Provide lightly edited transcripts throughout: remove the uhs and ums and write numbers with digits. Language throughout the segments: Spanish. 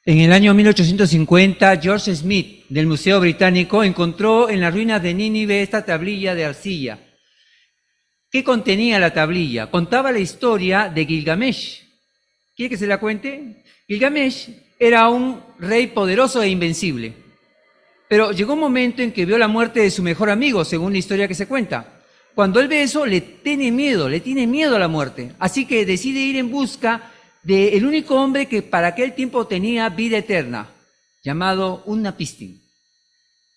En el año 1850, George Smith, del Museo Británico, encontró en las ruinas de Nínive esta tablilla de arcilla. ¿Qué contenía la tablilla? Contaba la historia de Gilgamesh. ¿Quiere que se la cuente? Gilgamesh era un rey poderoso e invencible. Pero llegó un momento en que vio la muerte de su mejor amigo, según la historia que se cuenta. Cuando él ve eso, le tiene miedo a la muerte. Así que decide ir en busca del único hombre que para aquel tiempo tenía vida eterna, llamado Unapistin.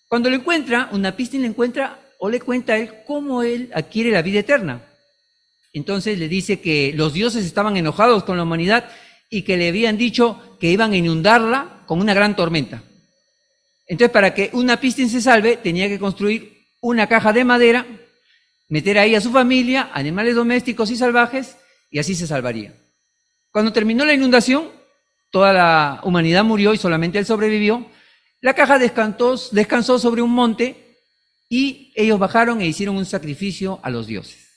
Cuando lo encuentra, Unapistin le encuentra o le cuenta a él cómo él adquiere la vida eterna. Entonces le dice que los dioses estaban enojados con la humanidad y que le habían dicho que iban a inundarla con una gran tormenta. Entonces, para que Unapistin se salve, tenía que construir una caja de madera, meter ahí a su familia, animales domésticos y salvajes, y así se salvaría. Cuando terminó la inundación, toda la humanidad murió y solamente él sobrevivió. La caja descansó sobre un monte y ellos bajaron e hicieron un sacrificio a los dioses.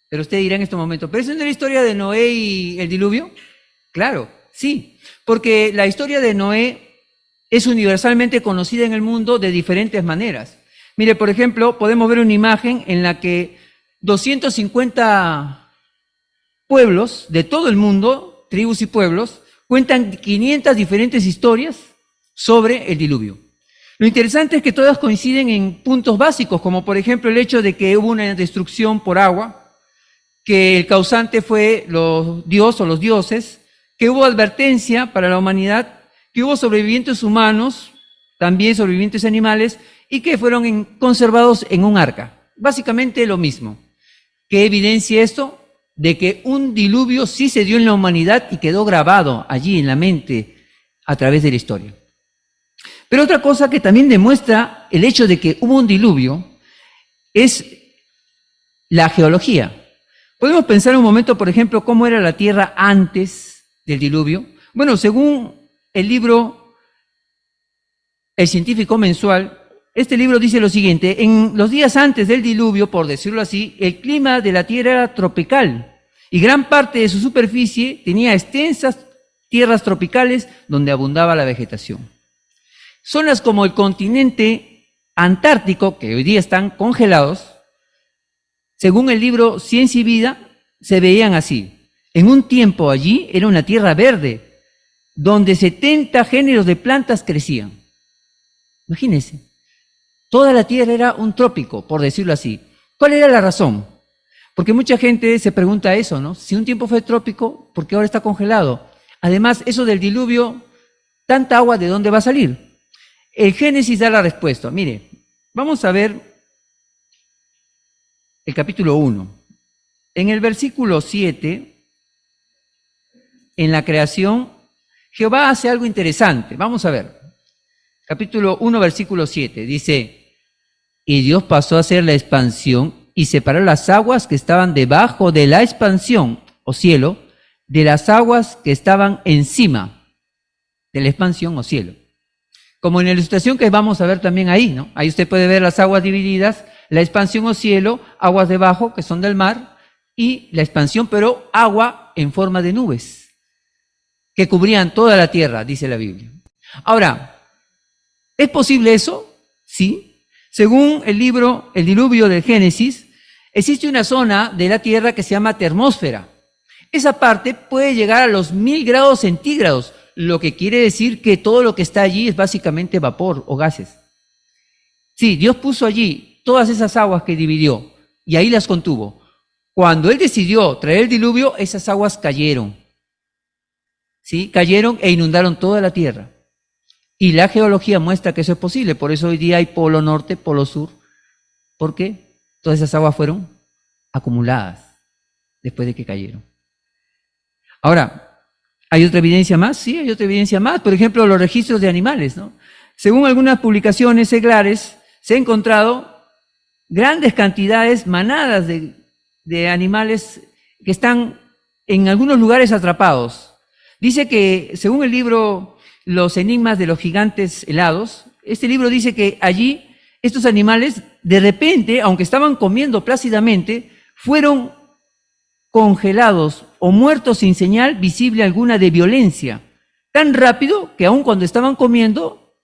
Pero usted dirá en este momento, ¿pero eso no es la historia de Noé y el diluvio? Claro, sí, porque la historia de Noé es universalmente conocida en el mundo de diferentes maneras. Mire, por ejemplo, podemos ver una imagen en la que 250 pueblos de todo el mundo, tribus y pueblos, cuentan 500 diferentes historias sobre el diluvio. Lo interesante es que todas coinciden en puntos básicos, como por ejemplo el hecho de que hubo una destrucción por agua, que el causante fue los dioses, que hubo advertencia para la humanidad, que hubo sobrevivientes humanos, también sobrevivientes animales, y que fueron conservados en un arca. Básicamente lo mismo. ¿Qué evidencia esto? De que un diluvio sí se dio en la humanidad y quedó grabado allí en la mente a través de la historia. Pero otra cosa que también demuestra el hecho de que hubo un diluvio es la geología. Podemos pensar un momento, por ejemplo, cómo era la Tierra antes del diluvio. Bueno, según el libro El Científico Mensual, este libro dice lo siguiente: en los días antes del diluvio, por decirlo así, el clima de la Tierra era tropical y gran parte de su superficie tenía extensas tierras tropicales donde abundaba la vegetación. Zonas como el continente antártico, que hoy día están congelados, según el libro Ciencia y Vida, se veían así. En un tiempo allí era una tierra verde, donde 70 géneros de plantas crecían. Imagínense, toda la tierra era un trópico, por decirlo así. ¿Cuál era la razón? Porque mucha gente se pregunta eso, ¿no? Si un tiempo fue trópico, ¿por qué ahora está congelado? Además, eso del diluvio, tanta agua, ¿de dónde va a salir? El Génesis da la respuesta. Mire, vamos a ver el capítulo 1. En el versículo 7, en la creación, Jehová hace algo interesante. Vamos a ver. Capítulo 1, versículo 7. Dice: y Dios pasó a hacer la expansión y separó las aguas que estaban debajo de la expansión, o cielo, de las aguas que estaban encima de la expansión, o cielo. Como en la ilustración que vamos a ver también ahí, ¿no? Ahí usted puede ver las aguas divididas, la expansión o cielo, aguas debajo, que son del mar, y la expansión, pero agua en forma de nubes, que cubrían toda la tierra, dice la Biblia. Ahora, ¿es posible eso? Sí. Según el libro El Diluvio del Génesis, existe una zona de la tierra que se llama termósfera. Esa parte puede llegar a los 1000 grados centígrados, lo que quiere decir que todo lo que está allí es básicamente vapor o gases. Sí, Dios puso allí todas esas aguas que dividió y ahí las contuvo. Cuando Él decidió traer el diluvio, esas aguas cayeron. Sí, cayeron e inundaron toda la tierra. Y la geología muestra que eso es posible. Por eso hoy día hay polo norte, polo sur. ¿Por qué? Todas esas aguas fueron acumuladas después de que cayeron. Ahora, ¿hay otra evidencia más? Sí, hay otra evidencia más. Por ejemplo, los registros de animales, ¿no? Según algunas publicaciones seglares, se han encontrado grandes cantidades, manadas de animales que están en algunos lugares atrapados. Dice que, según el libro Los enigmas de los gigantes helados, este libro dice que allí estos animales, de repente, aunque estaban comiendo plácidamente, fueron congelados o muertos sin señal visible alguna de violencia. tan rápido que aun cuando estaban comiendo,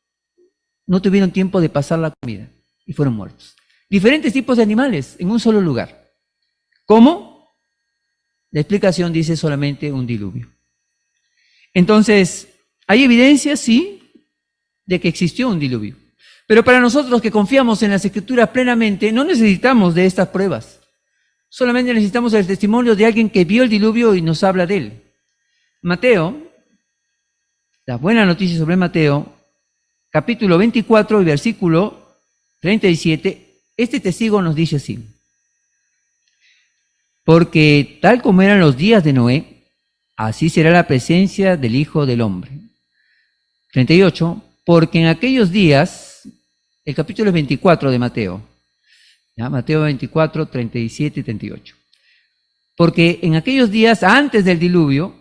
no tuvieron tiempo de pasar la comida y fueron muertos. Diferentes tipos de animales en un solo lugar. ¿Cómo? La explicación dice solamente un diluvio. Entonces, ¿hay evidencia? Sí, de que existió un diluvio. Pero para nosotros que confiamos en las Escrituras plenamente, no necesitamos de estas pruebas. Solamente necesitamos el testimonio de alguien que vio el diluvio y nos habla de él. Mateo, la buena noticia sobre Mateo, capítulo 24 y versículo 37, este testigo nos dice así: porque tal como eran los días de Noé, así será la presencia del Hijo del Hombre. 38, porque en aquellos días, el capítulo 24 de Mateo, ¿ya? Mateo 24, 37 y 38. Porque en aquellos días antes del diluvio,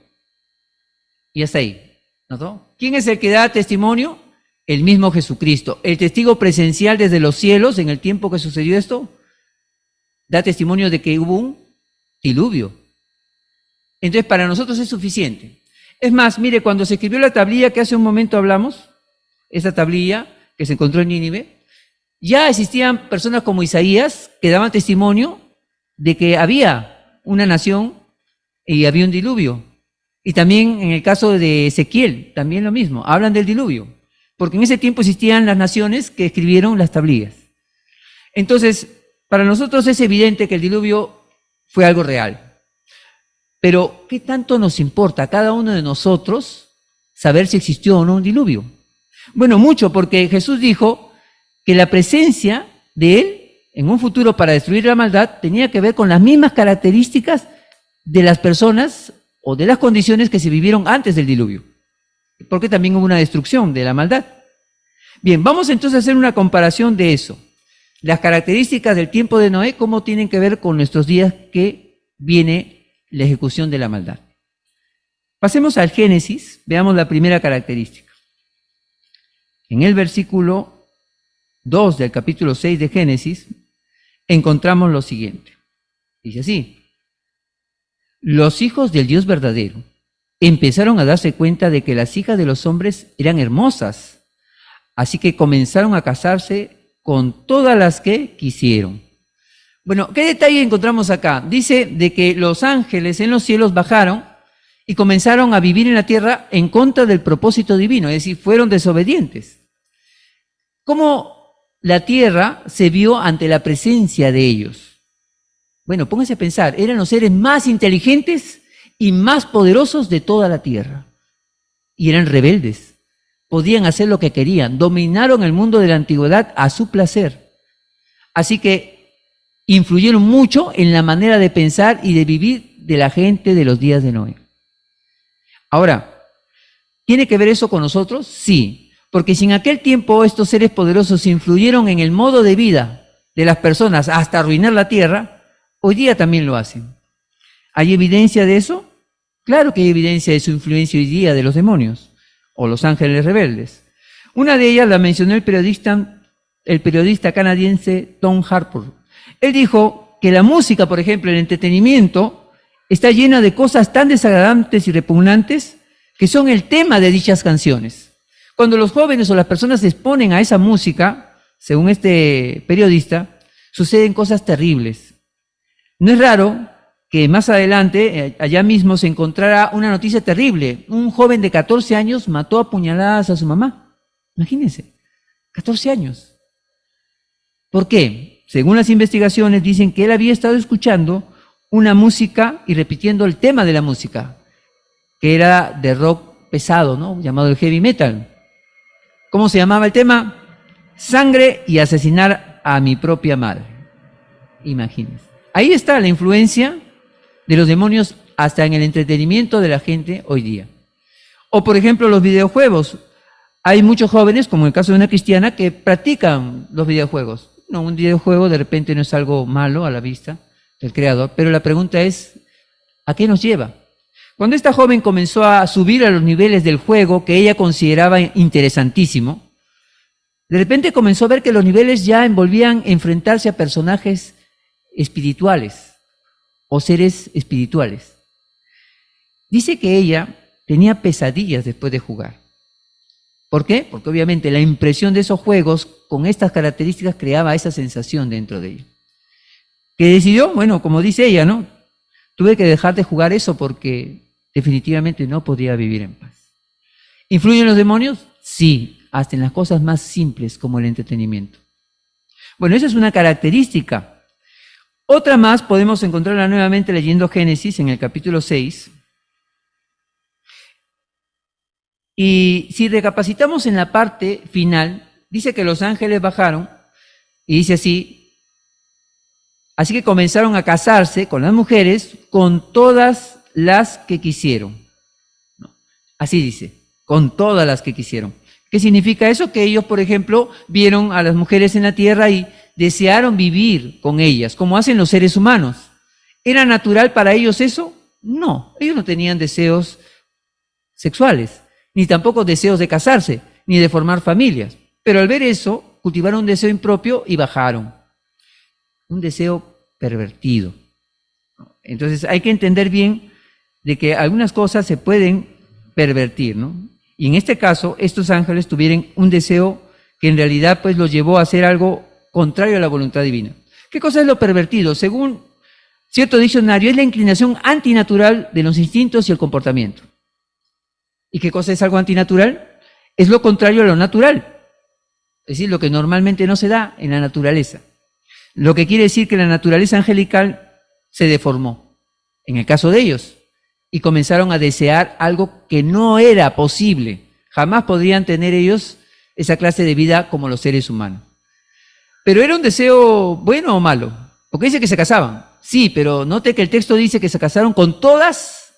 y hasta ahí, ¿notó? ¿Quién es el que da testimonio? El mismo Jesucristo. El testigo presencial desde los cielos, en el tiempo que sucedió esto, da testimonio de que hubo un diluvio. Entonces, para nosotros es suficiente. Es más, mire, cuando se escribió la tablilla que hace un momento hablamos, esa tablilla que se encontró en Nínive, ya existían personas como Isaías que daban testimonio de que había una nación y había un diluvio. Y también en el caso de Ezequiel, también lo mismo, hablan del diluvio, porque en ese tiempo existían las naciones que escribieron las tablillas. Entonces, para nosotros es evidente que el diluvio fue algo real. Pero, ¿qué tanto nos importa a cada uno de nosotros saber si existió o no un diluvio? Bueno, mucho, porque Jesús dijo que la presencia de Él en un futuro para destruir la maldad tenía que ver con las mismas características de las personas o de las condiciones que se vivieron antes del diluvio, porque también hubo una destrucción de la maldad. Bien, vamos entonces a hacer una comparación de eso. Las características del tiempo de Noé, cómo tienen que ver con nuestros días que viene la ejecución de la maldad. Pasemos al Génesis, veamos la primera característica. En el versículo 2 del capítulo 6 de Génesis, encontramos lo siguiente. Dice así: los hijos del Dios verdadero empezaron a darse cuenta de que las hijas de los hombres eran hermosas, así que comenzaron a casarse con todas las que quisieron. Bueno, ¿qué detalle encontramos acá? Dice de que los ángeles en los cielos bajaron y comenzaron a vivir en la tierra en contra del propósito divino, es decir, fueron desobedientes. ¿Cómo la tierra se vio ante la presencia de ellos? Bueno, pónganse a pensar, eran los seres más inteligentes y más poderosos de toda la tierra. Y eran rebeldes, podían hacer lo que querían, dominaron el mundo de la antigüedad a su placer. Así que influyeron mucho en la manera de pensar y de vivir de la gente de los días de Noé. Ahora, ¿tiene que ver eso con nosotros? Sí, porque si en aquel tiempo estos seres poderosos influyeron en el modo de vida de las personas hasta arruinar la tierra, hoy día también lo hacen. ¿Hay evidencia de eso? Claro que hay evidencia de su influencia hoy día de los demonios o los ángeles rebeldes. Una de ellas la mencionó el periodista canadiense Tom Harpur. Él dijo que la música, por ejemplo, el entretenimiento, está llena de cosas tan desagradantes y repugnantes que son el tema de dichas canciones. Cuando los jóvenes o las personas se exponen a esa música, según este periodista, suceden cosas terribles. No es raro que más adelante, allá mismo, se encontrara una noticia terrible. Un joven de 14 años mató a puñaladas a su mamá. Imagínense, 14 años. ¿Por qué? Según las investigaciones, dicen que él había estado escuchando una música y repitiendo el tema de la música, que era de rock pesado, ¿no? Llamado el heavy metal. ¿Cómo se llamaba el tema? Sangre y asesinar a mi propia madre. Imagínense. Ahí está la influencia de los demonios hasta en el entretenimiento de la gente hoy día. O, por ejemplo, los videojuegos. Hay muchos jóvenes, como en el caso de una cristiana, que practican los videojuegos. No, un videojuego de repente no es algo malo a la vista del creador, pero la pregunta es, ¿a qué nos lleva? Cuando esta joven comenzó a subir a los niveles del juego que ella consideraba interesantísimo, de repente comenzó a ver que los niveles ya envolvían enfrentarse a personajes espirituales o seres espirituales. Dice que ella tenía pesadillas después de jugar. ¿Por qué? Porque obviamente la impresión de esos juegos con estas características creaba esa sensación dentro de ella. Que decidió, bueno, como dice ella, ¿no? Tuve que dejar de jugar eso porque definitivamente no podía vivir en paz. ¿Influyen los demonios? Sí, hasta en las cosas más simples como el entretenimiento. Bueno, esa es una característica. Otra más podemos encontrarla nuevamente leyendo Génesis en el capítulo 6. Y si recapacitamos en la parte final, dice que los ángeles bajaron y dice así que comenzaron a casarse con las mujeres, con todas las que quisieron. Así dice, con todas las que quisieron. ¿Qué significa eso? Que ellos, por ejemplo, vieron a las mujeres en la tierra y desearon vivir con ellas, como hacen los seres humanos. ¿Era natural para ellos eso? No, ellos no tenían deseos sexuales, ni tampoco deseos de casarse, ni de formar familias. Pero al ver eso, cultivaron un deseo impropio y bajaron. Un deseo pervertido. Entonces hay que entender bien de que algunas cosas se pueden pervertir, ¿no? Y en este caso, estos ángeles tuvieron un deseo que en realidad pues los llevó a hacer algo contrario a la voluntad divina. ¿Qué cosa es lo pervertido? Según cierto diccionario, es la inclinación antinatural de los instintos y el comportamiento. ¿Y qué cosa es algo antinatural? Es lo contrario a lo natural. Es decir, lo que normalmente no se da en la naturaleza. Lo que quiere decir que la naturaleza angelical se deformó, en el caso de ellos, y comenzaron a desear algo que no era posible. Jamás podrían tener ellos esa clase de vida como los seres humanos. ¿Pero era un deseo bueno o malo? Porque dice que se casaban. Sí, pero note que el texto dice que se casaron con todas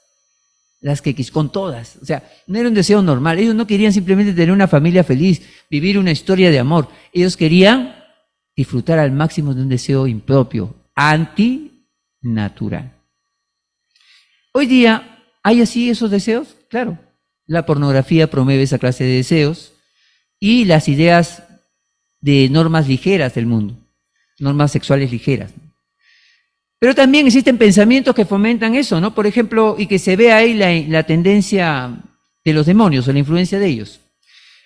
las que quisieron, con todas. O sea, no era un deseo normal. Ellos no querían simplemente tener una familia feliz, vivir una historia de amor. Ellos querían disfrutar al máximo de un deseo impropio, antinatural. Hoy día, ¿hay así esos deseos? Claro, la pornografía promueve esa clase de deseos y las ideas de normas ligeras del mundo, normas sexuales ligeras. Pero también existen pensamientos que fomentan eso, ¿no? Por ejemplo, y que se ve ahí la tendencia de los demonios o la influencia de ellos.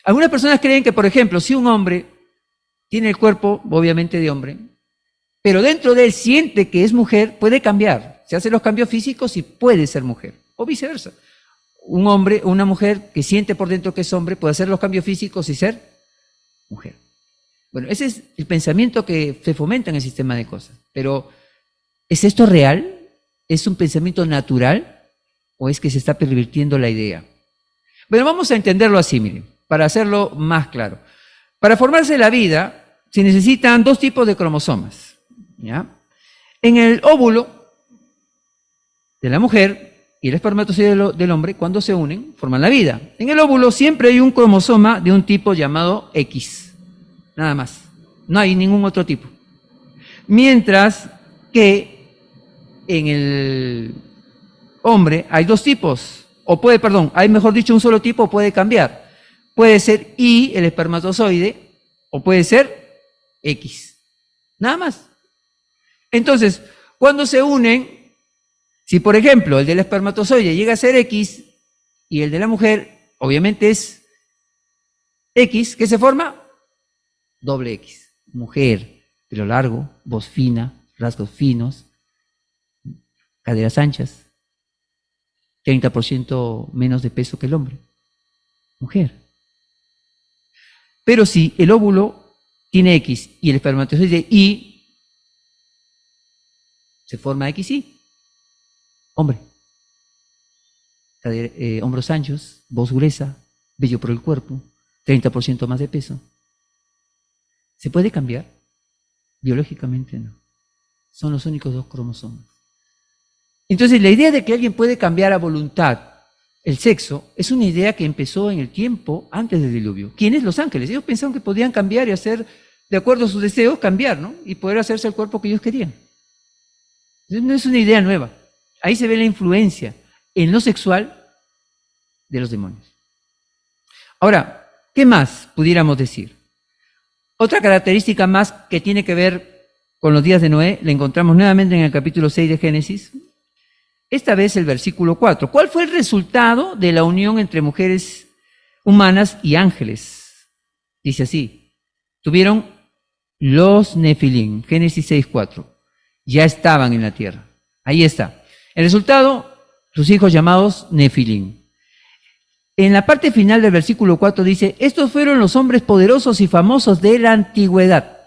Algunas personas creen que, por ejemplo, si un hombre tiene el cuerpo, obviamente, de hombre, pero dentro de él siente que es mujer, puede cambiar. Se hace los cambios físicos y puede ser mujer, o viceversa. Un hombre o una mujer que siente por dentro que es hombre puede hacer los cambios físicos y ser mujer. Bueno, ese es el pensamiento que se fomenta en el sistema de cosas. Pero, ¿es esto real? ¿Es un pensamiento natural? ¿O es que se está pervirtiendo la idea? Bueno, vamos a entenderlo así, miren, para hacerlo más claro. Para formarse la vida, se necesitan dos tipos de cromosomas, ¿ya? En el óvulo de la mujer y el espermatozoide del hombre, cuando se unen, forman la vida. En el óvulo siempre hay un cromosoma de un tipo llamado X, nada más. No hay ningún otro tipo. Mientras que en el hombre hay dos tipos, hay mejor dicho un solo tipo, puede cambiar. Puede ser Y, el espermatozoide, o puede ser X. Nada más. Entonces, cuando se unen, si por ejemplo el del espermatozoide llega a ser X y el de la mujer obviamente es X, ¿qué se forma? Doble X. Mujer, pelo largo, voz fina, rasgos finos, caderas anchas, 30% menos de peso que el hombre. Mujer. Pero si el óvulo tiene X y el espermatozoide Y, se forma XY. Hombre. Hombros anchos, voz gruesa, vello por el cuerpo, 30% más de peso. ¿Se puede cambiar? Biológicamente no. Son los únicos dos cromosomas. Entonces, la idea de que alguien puede cambiar a voluntad el sexo es una idea que empezó en el tiempo antes del diluvio. ¿Quiénes? Los ángeles. Ellos pensaron que podían cambiar y hacer, de acuerdo a sus deseos, cambiar, ¿no? Y poder hacerse el cuerpo que ellos querían. Entonces, no es una idea nueva. Ahí se ve la influencia en lo sexual de los demonios. Ahora, ¿qué más pudiéramos decir? Otra característica más que tiene que ver con los días de Noé, la encontramos nuevamente en el capítulo 6 de Génesis, esta vez el versículo 4. ¿Cuál fue el resultado de la unión entre mujeres humanas y ángeles? Dice así, tuvieron los Nefilim, Génesis 6:4. Ya estaban en la tierra. Ahí está. El resultado, sus hijos llamados Nefilim. En la parte final del versículo 4 dice, estos fueron los hombres poderosos y famosos de la antigüedad.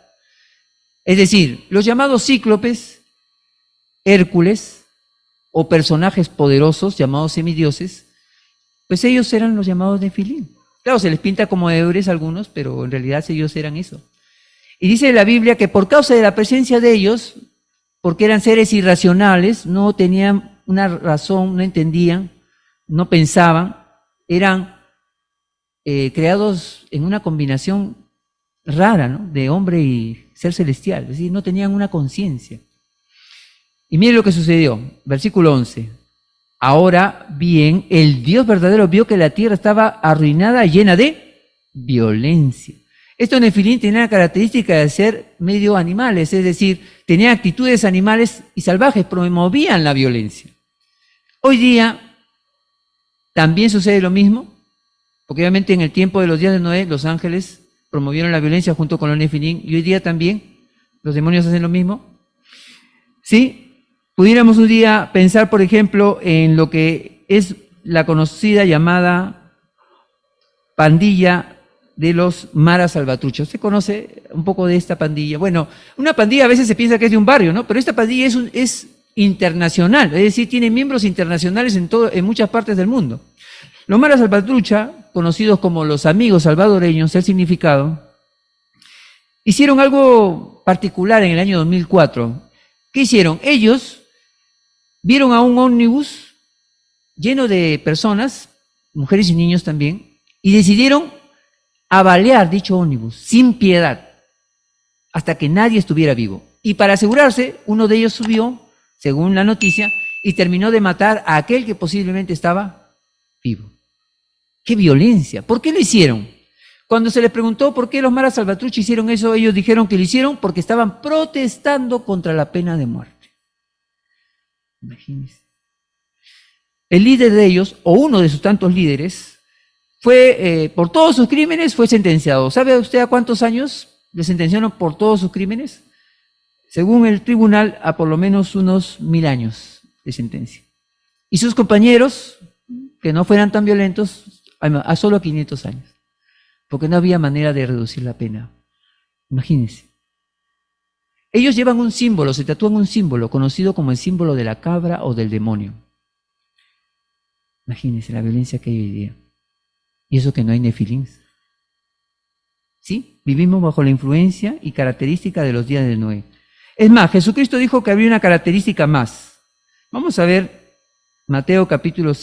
Es decir, los llamados cíclopes, Hércules o personajes poderosos llamados semidioses, pues ellos eran los llamados Nefilim. Claro, se les pinta como héroes a algunos, pero en realidad ellos eran eso. Y dice la Biblia que por causa de la presencia de ellos, porque eran seres irracionales, no tenían una razón, no entendían, no pensaban, eran creados en una combinación rara, ¿no?, de hombre y ser celestial, es decir, no tenían una conciencia. Y mire lo que sucedió, versículo 11. Ahora bien, el Dios verdadero vio que la tierra estaba arruinada, llena de violencia. Estos Nefilim tenían la característica de ser medio animales, es decir, tenían actitudes animales y salvajes, promovían la violencia. Hoy día también sucede lo mismo, porque obviamente en el tiempo de los días de Noé, los ángeles promovieron la violencia junto con los Nefilim, y hoy día también los demonios hacen lo mismo. ¿Sí? Pudiéramos un día pensar, por ejemplo, en lo que es la conocida llamada pandilla de los Mara Salvatrucha. ¿Usted conoce un poco de esta pandilla? Bueno, una pandilla a veces se piensa que es de un barrio, ¿no? Pero esta pandilla es internacional, es decir, tiene miembros internacionales en muchas partes del mundo. Los Mara Salvatrucha, conocidos como los amigos salvadoreños, el significado, hicieron algo particular en el año 2004. ¿Qué hicieron? Ellos vieron a un ómnibus lleno de personas, mujeres y niños también, y decidieron avalear dicho ómnibus sin piedad hasta que nadie estuviera vivo. Y para asegurarse, uno de ellos subió, según la noticia, y terminó de matar a aquel que posiblemente estaba vivo. ¡Qué violencia! ¿Por qué lo hicieron? Cuando se les preguntó por qué los Mara Salvatrucha hicieron eso, ellos dijeron que lo hicieron porque estaban protestando contra la pena de muerte. Imagínense. El líder de ellos, o uno de sus tantos líderes, fue, por todos sus crímenes, fue sentenciado. ¿Sabe usted a cuántos años le sentenciaron por todos sus crímenes? Según el tribunal, a por lo menos unos 1000 años de sentencia. Y sus compañeros, que no fueran tan violentos, a solo 500 años. Porque no había manera de reducir la pena. Imagínense. Ellos llevan un símbolo, se tatúan un símbolo conocido como el símbolo de la cabra o del demonio. Imagínense la violencia que hay hoy día. Y eso que no hay Nefilim. ¿Sí? Vivimos bajo la influencia y característica de los días de Noé. Es más, Jesucristo dijo que habría una característica más. Vamos a ver Mateo capítulo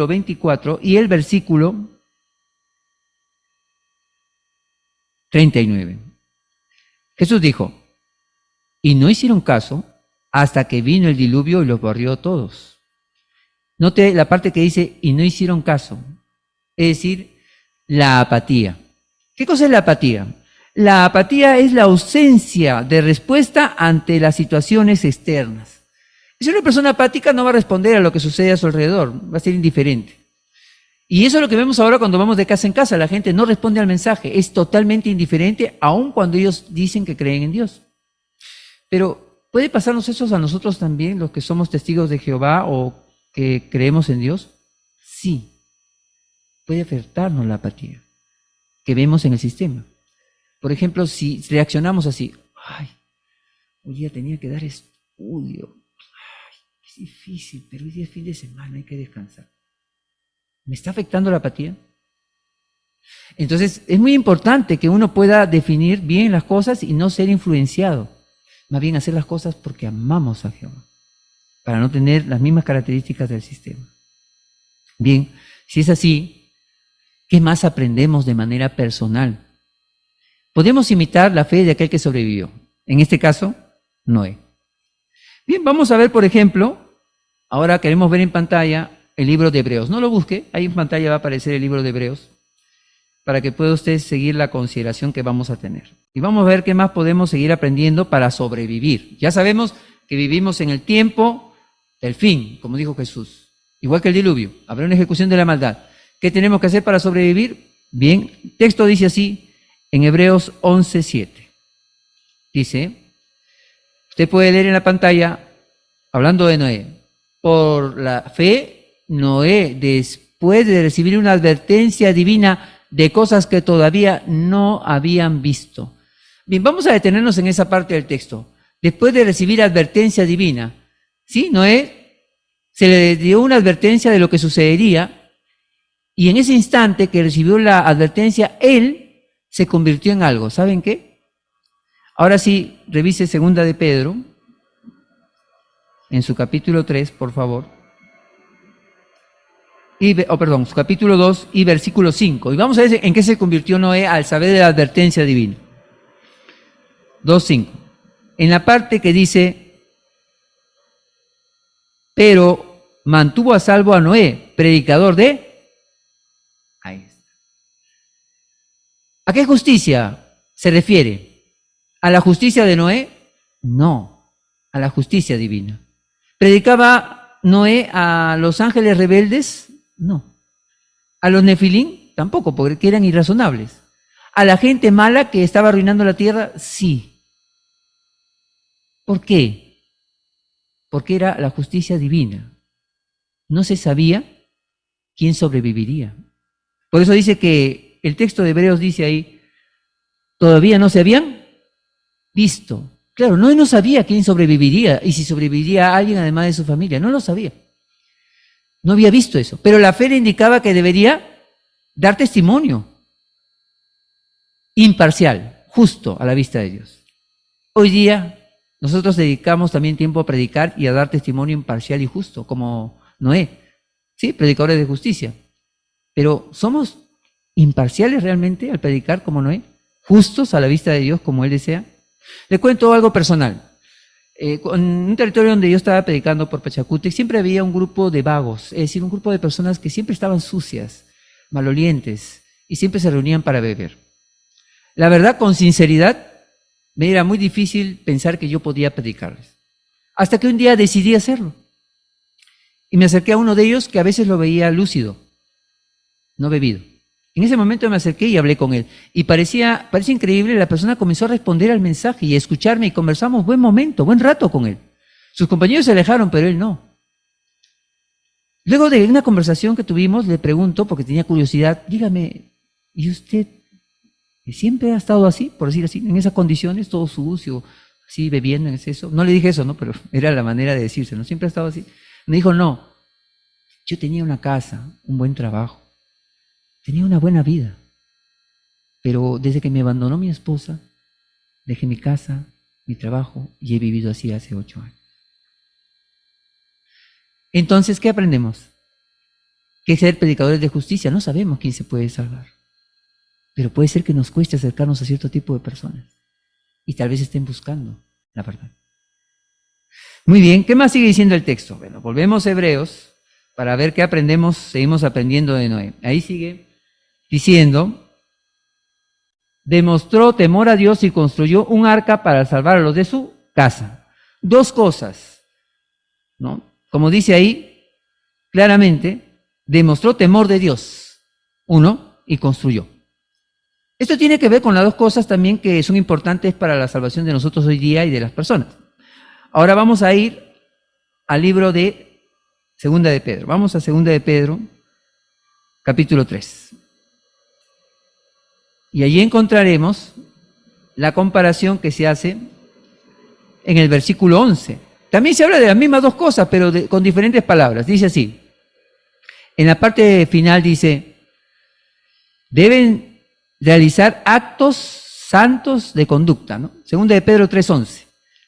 24 y el versículo 39. Jesús dijo, y no hicieron caso hasta que vino el diluvio y los barrió a todos. Note la parte que dice, y no hicieron caso. Es decir, la apatía. ¿Qué cosa es la apatía? La apatía es la ausencia de respuesta ante las situaciones externas. Si una persona apática no va a responder a lo que sucede a su alrededor, va a ser indiferente. Y eso es lo que vemos ahora cuando vamos de casa en casa. La gente no responde al mensaje, es totalmente indiferente, aun cuando ellos dicen que creen en Dios. Pero, ¿puede pasarnos eso a nosotros también, los que somos testigos de Jehová o que creemos en Dios? Sí, puede afectarnos la apatía que vemos en el sistema. Por ejemplo, si reaccionamos así, ay, hoy día tenía que dar estudio, ay, es difícil, pero hoy día es fin de semana, hay que descansar. ¿Me está afectando la apatía? Entonces, es muy importante que uno pueda definir bien las cosas y no ser influenciado. Más bien hacer las cosas porque amamos a Jehová, para no tener las mismas características del sistema. Bien, si es así, ¿qué más aprendemos de manera personal? Podemos imitar la fe de aquel que sobrevivió. En este caso, Noé. Bien, vamos a ver, por ejemplo, ahora queremos ver en pantalla el libro de Hebreos. No lo busque, ahí en pantalla va a aparecer el libro de Hebreos, para que pueda usted seguir la consideración que vamos a tener. Y vamos a ver qué más podemos seguir aprendiendo para sobrevivir. Ya sabemos que vivimos en el tiempo el fin, como dijo Jesús. Igual que el diluvio, habrá una ejecución de la maldad. ¿Qué tenemos que hacer para sobrevivir? Bien, el texto dice así en Hebreos 11:7. Dice, usted puede leer en la pantalla, hablando de Noé, por la fe, Noé, después de recibir una advertencia divina de cosas que todavía no habían visto. Bien, vamos a detenernos en esa parte del texto. Después de recibir advertencia divina, ¿sí? Noé se le dio una advertencia de lo que sucedería y en ese instante que recibió la advertencia, él se convirtió en algo. ¿Saben qué? Ahora sí, revise segunda de Pedro, en su capítulo 3, por favor. Su capítulo 2 y versículo 5. Y vamos a ver en qué se convirtió Noé al saber de la advertencia divina. 2:5. En la parte que dice, pero mantuvo a salvo a Noé, predicador de... Ahí está. ¿A qué justicia se refiere? ¿A la justicia de Noé? No, a la justicia divina. ¿Predicaba Noé a los ángeles rebeldes? No. ¿A los nefilín? Tampoco, porque eran irrazonables. ¿A la gente mala que estaba arruinando la tierra? Sí. ¿Por qué? Porque era la justicia divina. No se sabía quién sobreviviría. Por eso dice que el texto de Hebreos dice ahí, todavía no se habían visto. Claro, no sabía quién sobreviviría y si sobreviviría a alguien además de su familia. No lo sabía. No había visto eso. Pero la fe le indicaba que debería dar testimonio imparcial, justo a la vista de Dios. Hoy día nosotros dedicamos también tiempo a predicar y a dar testimonio imparcial y justo, como Noé. Sí, predicadores de justicia. Pero ¿somos imparciales realmente al predicar como Noé? ¿Justos a la vista de Dios como Él desea? Le cuento algo personal. En un territorio donde yo estaba predicando por Pachacútec, siempre había un grupo de vagos, es decir, un grupo de personas que siempre estaban sucias, malolientes, y siempre se reunían para beber. La verdad, con sinceridad, me era muy difícil pensar que yo podía predicarles. Hasta que un día decidí hacerlo. Y me acerqué a uno de ellos que a veces lo veía lúcido, no bebido. En ese momento me acerqué y hablé con él. Y parecía increíble, la persona comenzó a responder al mensaje y a escucharme y conversamos buen momento, buen rato con él. Sus compañeros se alejaron, pero él no. Luego de una conversación que tuvimos, le pregunto, porque tenía curiosidad, dígame, ¿y usted siempre ha estado así, por decir así, en esas condiciones, todo sucio, así bebiendo en exceso? No le dije eso, ¿no? Pero era la manera de decirse, ¿no? Siempre ha estado así. Me dijo, no, yo tenía una casa, un buen trabajo. Tenía una buena vida, pero desde que me abandonó mi esposa, dejé mi casa, mi trabajo y he vivido así hace 8 años. Entonces, ¿qué aprendemos? Que ser predicadores de justicia no sabemos quién se puede salvar, pero puede ser que nos cueste acercarnos a cierto tipo de personas y tal vez estén buscando la verdad. Muy bien, ¿qué más sigue diciendo el texto? Bueno, volvemos a Hebreos para ver qué aprendemos, seguimos aprendiendo de Noé. Ahí sigue diciendo, demostró temor a Dios y construyó un arca para salvar a los de su casa. 2 cosas, ¿no? Como dice ahí, claramente, demostró temor de Dios, 1, y construyó. Esto tiene que ver con las 2 cosas también que son importantes para la salvación de nosotros hoy día y de las personas. Ahora vamos a ir al libro de Segunda de Pedro. Vamos a Segunda de Pedro, capítulo 3. Y allí encontraremos la comparación que se hace en el versículo 11. También se habla de las mismas 2 cosas, pero con diferentes palabras. Dice así, en la parte final dice, deben realizar actos santos de conducta, ¿no? Segunda de Pedro 3:11.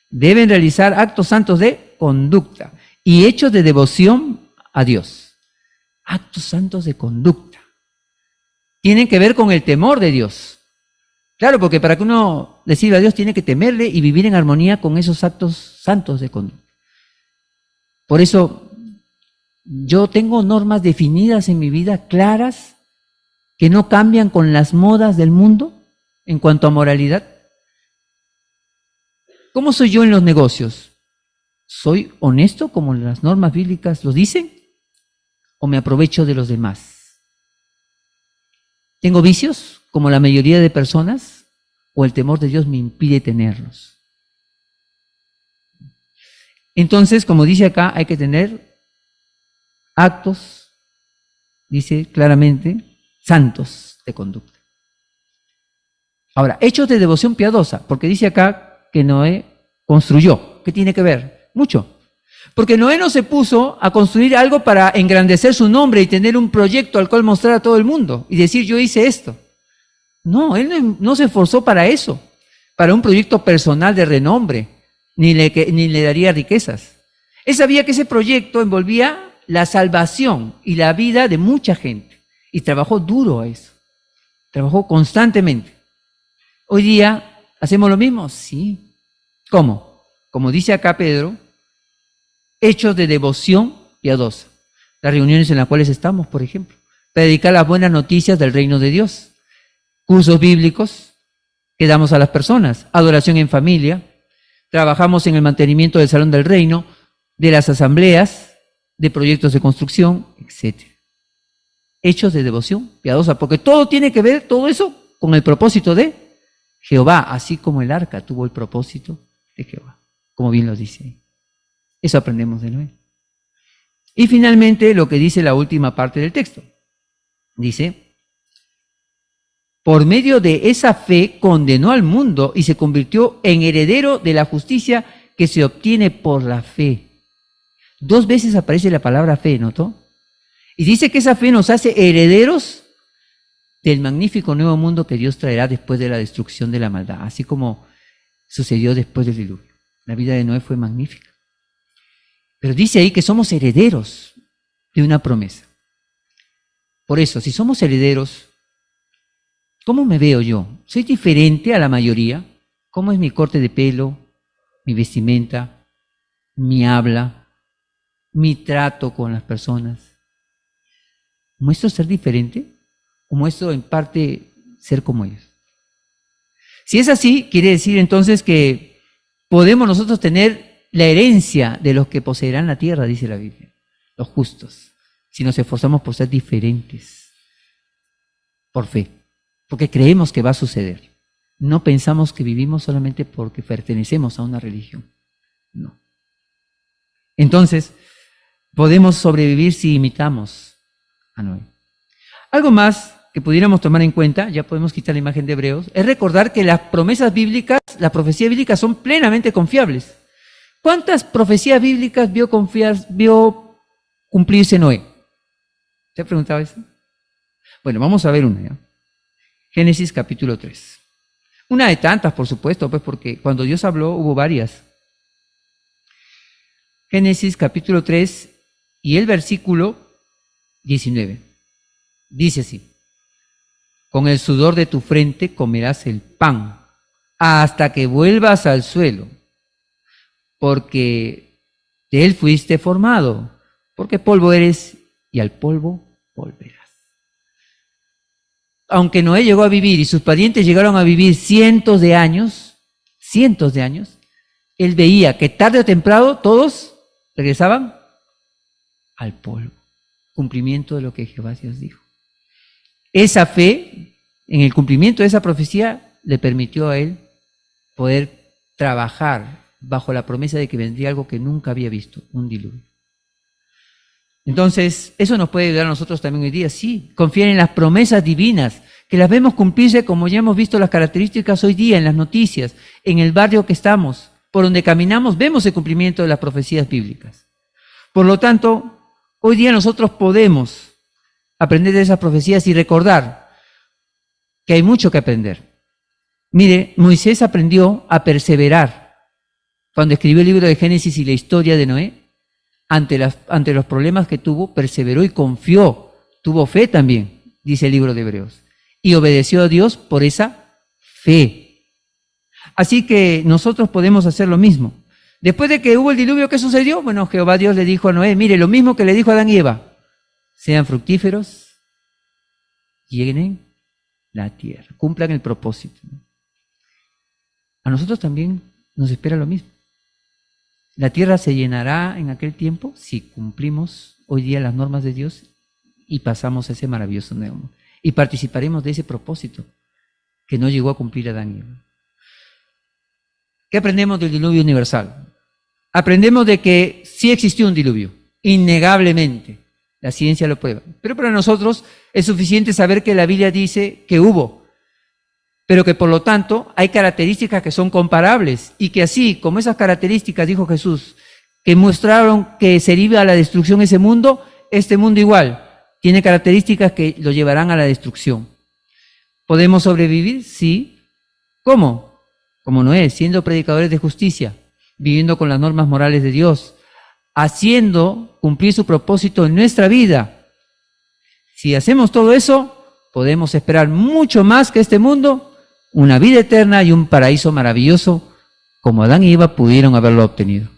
Deben realizar actos santos de conducta y hechos de devoción a Dios. Actos santos de conducta. Tienen que ver con el temor de Dios. Claro, porque para que uno le sirva a Dios tiene que temerle y vivir en armonía con esos actos santos de conducta. Por eso yo tengo normas definidas en mi vida, claras, que no cambian con las modas del mundo en cuanto a moralidad. ¿Cómo soy yo en los negocios? ¿Soy honesto como las normas bíblicas lo dicen? ¿O me aprovecho de los demás? ¿Tengo vicios como la mayoría de personas? ¿O el temor de Dios me impide tenerlos? Entonces, como dice acá, hay que tener actos, dice claramente, santos de conducta. Ahora, hechos de devoción piadosa, porque dice acá que Noé construyó. ¿Qué tiene que ver? Mucho. Porque Noé no se puso a construir algo para engrandecer su nombre y tener un proyecto al cual mostrar a todo el mundo y decir yo hice esto. No, él no se esforzó para eso, para un proyecto personal de renombre, ni le daría riquezas. Él sabía que ese proyecto envolvía la salvación y la vida de mucha gente y trabajó duro a eso, trabajó constantemente. Hoy día, ¿hacemos lo mismo? Sí. ¿Cómo? Como dice acá Pedro, hechos de devoción piadosa. Las reuniones en las cuales estamos, por ejemplo, predicar las buenas noticias del reino de Dios, cursos bíblicos que damos a las personas, adoración en familia, trabajamos en el mantenimiento del salón del reino, de las asambleas, de proyectos de construcción, etc. Hechos de devoción piadosa, porque todo tiene que ver, todo eso, con el propósito de Jehová, así como el arca tuvo el propósito de Jehová, como bien lo dice ahí. Eso aprendemos de Noé. Y finalmente lo que dice la última parte del texto. Dice, por medio de esa fe condenó al mundo y se convirtió en heredero de la justicia que se obtiene por la fe. 2 veces aparece la palabra fe, ¿notó? Y dice que esa fe nos hace herederos del magnífico nuevo mundo que Dios traerá después de la destrucción de la maldad, así como sucedió después del diluvio. La vida de Noé fue magnífica. Pero dice ahí que somos herederos de una promesa. Por eso, si somos herederos, ¿cómo me veo yo? ¿Soy diferente a la mayoría? ¿Cómo es mi corte de pelo, mi vestimenta, mi habla, mi trato con las personas? ¿Muestro ser diferente? ¿O muestro en parte ser como ellos? Si es así, quiere decir entonces que podemos nosotros tener la herencia de los que poseerán la tierra, dice la Biblia, los justos, si nos esforzamos por ser diferentes, por fe, porque creemos que va a suceder. No pensamos que vivimos solamente porque pertenecemos a una religión, no. Entonces, podemos sobrevivir si imitamos a Noé. Algo más que pudiéramos tomar en cuenta, ya podemos quitar la imagen de Hebreos, es recordar que las promesas bíblicas, las profecías bíblicas son plenamente confiables. ¿Cuántas profecías bíblicas vio cumplirse Noé? ¿Se ha preguntado eso? Bueno, vamos a ver una, ¿ya? Génesis capítulo 3. Una de tantas, por supuesto, pues porque cuando Dios habló hubo varias. Génesis capítulo 3 y el versículo 19. Dice así: con el sudor de tu frente comerás el pan hasta que vuelvas al suelo, porque de él fuiste formado, porque polvo eres y al polvo volverás. Aunque Noé llegó a vivir y sus parientes llegaron a vivir cientos de años, él veía que tarde o temprano todos regresaban al polvo. Cumplimiento de lo que Jehová Dios dijo. Esa fe, en el cumplimiento de esa profecía, le permitió a él poder trabajar bajo la promesa de que vendría algo que nunca había visto, un diluvio. Entonces, eso nos puede ayudar a nosotros también hoy día, sí, confiar en las promesas divinas, que las vemos cumplirse como ya hemos visto las características hoy día en las noticias, en el barrio que estamos, por donde caminamos, vemos el cumplimiento de las profecías bíblicas. Por lo tanto, hoy día nosotros podemos aprender de esas profecías y recordar que hay mucho que aprender. Mire, Moisés aprendió a perseverar cuando escribió el libro de Génesis y la historia de Noé. Ante los problemas que tuvo, perseveró y confió, tuvo fe también, dice el libro de Hebreos, y obedeció a Dios por esa fe. Así que nosotros podemos hacer lo mismo. Después de que hubo el diluvio, ¿qué sucedió? Bueno, Jehová Dios le dijo a Noé, mire, lo mismo que le dijo a Adán y Eva: sean fructíferos, llenen la tierra, cumplan el propósito. A nosotros también nos espera lo mismo. ¿La tierra se llenará en aquel tiempo si cumplimos hoy día las normas de Dios y pasamos ese maravilloso nuevo mundo? Y participaremos de ese propósito que no llegó a cumplir Adán y Eva. ¿Qué aprendemos del diluvio universal? Aprendemos de que sí existió un diluvio, innegablemente. La ciencia lo prueba. Pero para nosotros es suficiente saber que la Biblia dice que hubo, pero que por lo tanto hay características que son comparables y que así como esas características, dijo Jesús, que mostraron que se iba a la destrucción ese mundo, este mundo igual tiene características que lo llevarán a la destrucción. ¿Podemos sobrevivir? Sí. ¿Cómo? Como Noé, siendo predicadores de justicia, viviendo con las normas morales de Dios, haciendo cumplir su propósito en nuestra vida. Si hacemos todo eso, podemos esperar mucho más que este mundo, una vida eterna y un paraíso maravilloso, como Adán y Eva pudieron haberlo obtenido.